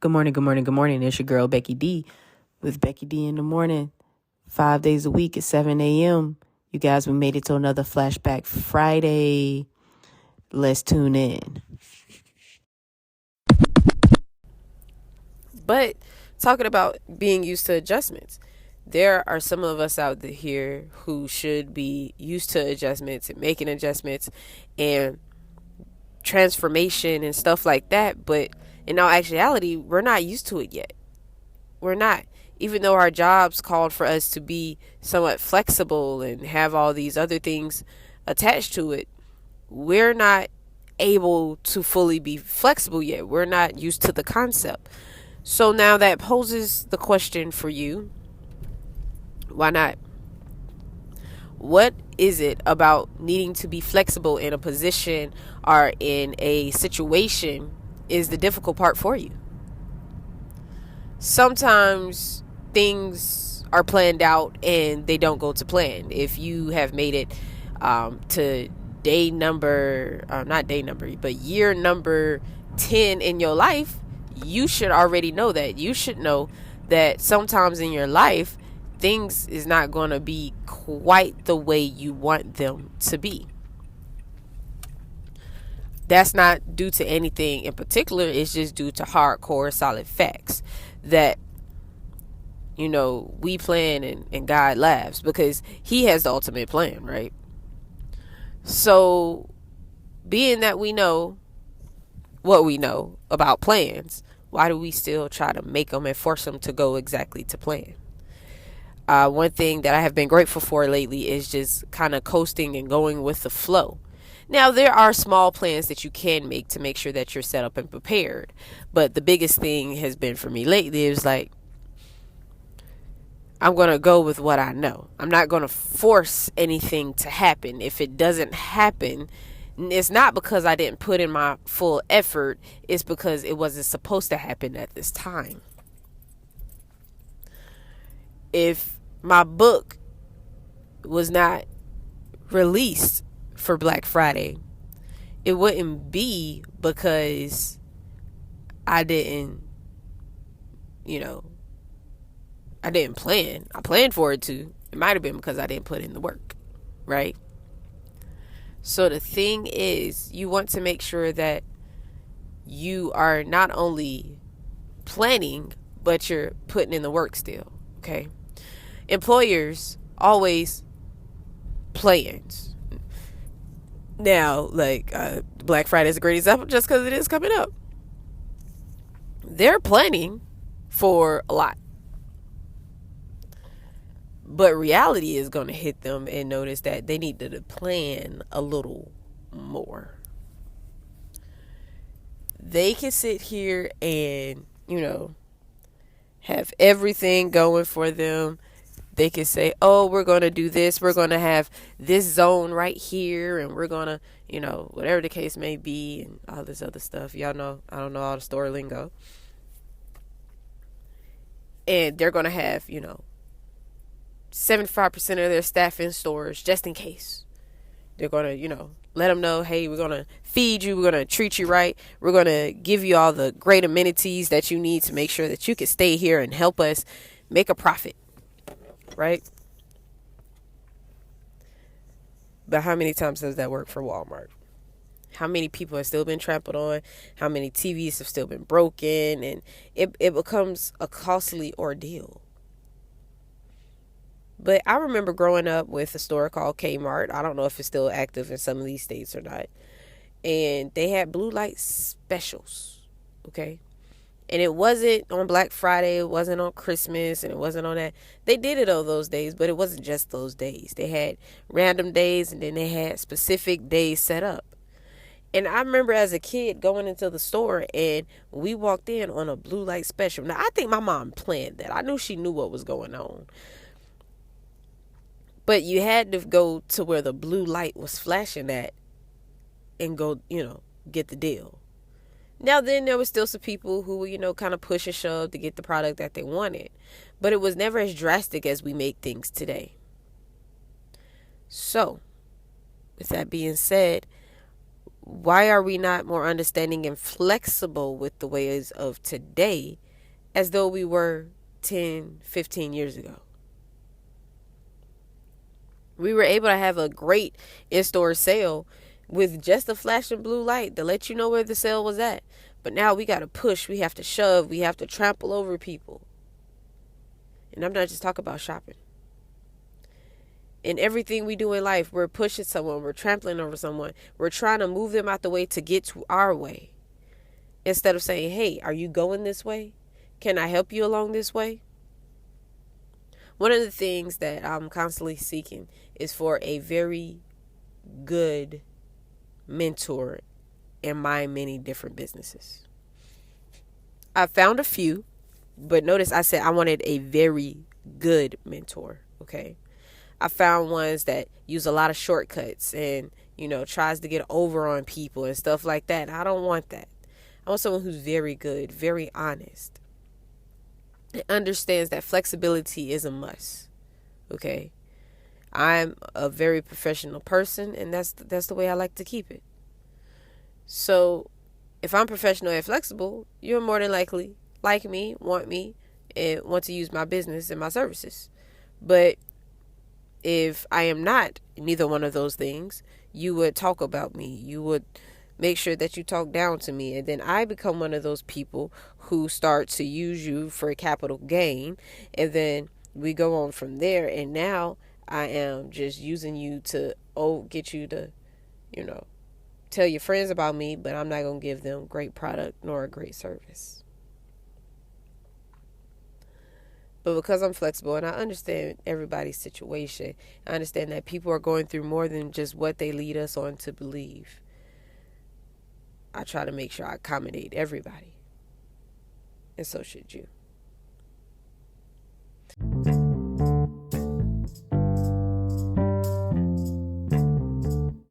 Good morning, good morning, good morning. It's your girl, Becky D, with Becky D in the morning, 5 days a week at 7 a.m. You guys, we made it to another Flashback Friday. Let's tune in. But talking about being used to adjustments, there are some of us out here who should be used to adjustments and making adjustments and transformation and stuff like that. But in all actuality, we're not used to it yet. We're not. Even though our jobs called for us to be somewhat flexible and have all these other things attached to it, we're not able to fully be flexible yet. We're not used to the concept. So now that poses the question for you, why not? What is it about needing to be flexible in a position or in a situation is the difficult part for you? Sometimes things are planned out and they don't go to plan. If you have made it to year number 10 in your life, you should already know that. You should know that sometimes in your life, things is not going to be quite the way you want them to be. That's not due to anything in particular. It's just due to hardcore, solid facts that, we plan and God laughs because he has the ultimate plan, right? So being that we know what we know about plans, why do we still try to make them and force them to go exactly to plan? One thing that I have been grateful for lately is just kind of coasting and going with the flow. Now, there are small plans that you can make to make sure that you're set up and prepared. But the biggest thing has been for me lately is like, I'm going to go with what I know. I'm not going to force anything to happen. If it doesn't happen, it's not because I didn't put in my full effort. It's because it wasn't supposed to happen at this time. If my book was not released for Black Friday, it wouldn't be because I didn't plan. I planned for it to. It might have been because I didn't put in the work, right? So the thing is, you want to make sure that you are not only planning, but you're putting in the work still, okay? Employers always plans. Now, Black Friday is a great example just because it is coming up. They're planning for a lot. But reality is going to hit them and notice that they need to plan a little more. They can sit here and, have everything going for them. They can say, oh, we're going to do this. We're going to have this zone right here. And we're going to, whatever the case may be and all this other stuff. Y'all know, I don't know all the store lingo. And they're going to have, 75% of their staff in stores just in case. They're going to, let them know, hey, we're going to feed you. We're going to treat you right. We're going to give you all the great amenities that you need to make sure that you can stay here and help us make a profit. Right? But how many times does that work for Walmart? How many people have still been trampled on? How many TVs have still been broken? And it becomes a costly ordeal. But I remember growing up with a store called Kmart. I don't know if it's still active in some of these states or not. And they had blue light specials. Okay? And it wasn't on Black Friday. It wasn't on Christmas. And it wasn't on that. They did it on those days, but it wasn't just those days. They had random days and then they had specific days set up. And I remember as a kid going into the store and we walked in on a blue light special. Now, I think my mom planned that. I knew she knew what was going on. But you had to go to where the blue light was flashing at and go, get the deal. Now, then there was still some people who were, kind of push and shove to get the product that they wanted. But it was never as drastic as we make things today. So, with that being said, Why are we not more understanding and flexible with the ways of today as though we were 10, 15 years ago? We were able to have a great in-store sale with just a flashing blue light to let you know where the sale was at. But now we got to push, we have to shove, we have to trample over people. And I'm not just talking about shopping. In everything we do in life, we're pushing someone, we're trampling over someone, we're trying to move them out the way to get to our way. Instead of saying, hey, are you going this way? Can I help you along this way? One of the things that I'm constantly seeking is for a very good mentor in my many different businesses. I found a few, but notice I said I wanted a very good mentor, okay? I found ones that use a lot of shortcuts and, tries to get over on people and stuff like that. I don't want that. I want someone who's very good, very honest, and understands that flexibility is a must, okay? I'm a very professional person, and that's the way I like to keep it. So if I'm professional and flexible, you're more than likely like me, and want to use my business and my services. But if I am not neither one of those things, you would talk about me. You would make sure that you talk down to me. And then I become one of those people who start to use you for a capital gain. And then we go on from there. And now I am just using you to get you to, tell your friends about me, but I'm not going to give them great product nor a great service. But because I'm flexible and I understand everybody's situation, I understand that people are going through more than just what they lead us on to believe. I try to make sure I accommodate everybody. And so should you.